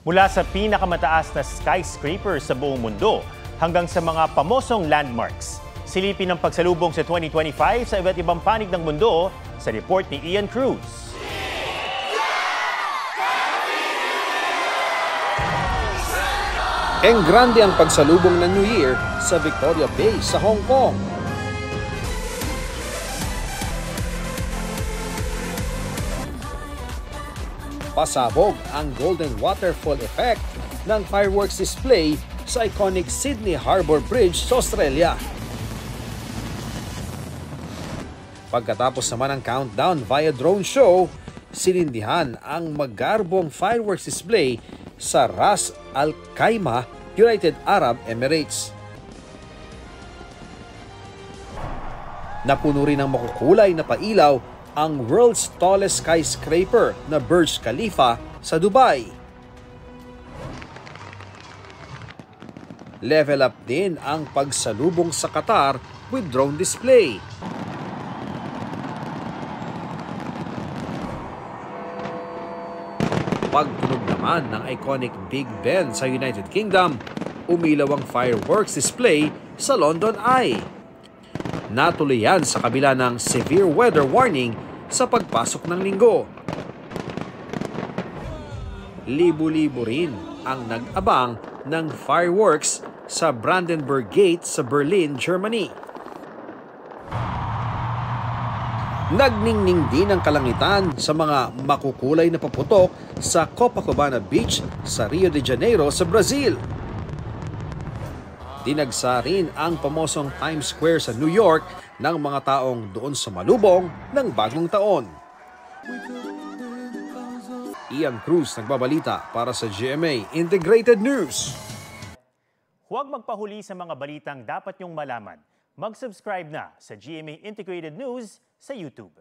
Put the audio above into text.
Mula sa pinakamataas na skyscraper sa buong mundo hanggang sa mga pamosong landmarks. Silipin ang pagsalubong sa 2025 sa iba't ibang panig ng mundo sa report ni Ian Cruz. Grande ang pagsalubong ng New Year sa Victoria Bay sa Hong Kong. Pasabog ang Golden Waterfall effect ng fireworks display sa iconic Sydney Harbour Bridge sa Australia. Pagkatapos naman ng countdown via drone show, sinindihan ang magarbong fireworks display sa Ras Al Khaimah, United Arab Emirates. Napuno rin ng makukulay na pailaw ang world's tallest skyscraper na Burj Khalifa sa Dubai. Level up din ang pagsalubong sa Qatar with drone display. Pagtunog naman ng iconic Big Ben sa United Kingdom, umilaw ang fireworks display sa London Eye. Natuloy yan sa kabila ng severe weather warning sa pagpasok ng linggo. Libo-libo rin ang nag-abang ng fireworks sa Brandenburg Gate sa Berlin, Germany. Nagningning din ang kalangitan sa mga makukulay na paputok sa Copacabana Beach sa Rio de Janeiro sa Brazil. Dinagsa rin ang pamosong Times Square sa New York ng mga taong doon sa malubong ng bagong taon. Ian Cruz nagbabalita para sa GMA Integrated News. Huwag magpahuli sa mga balitang dapat niyong malaman. Mag-subscribe na sa GMA Integrated News sa YouTube.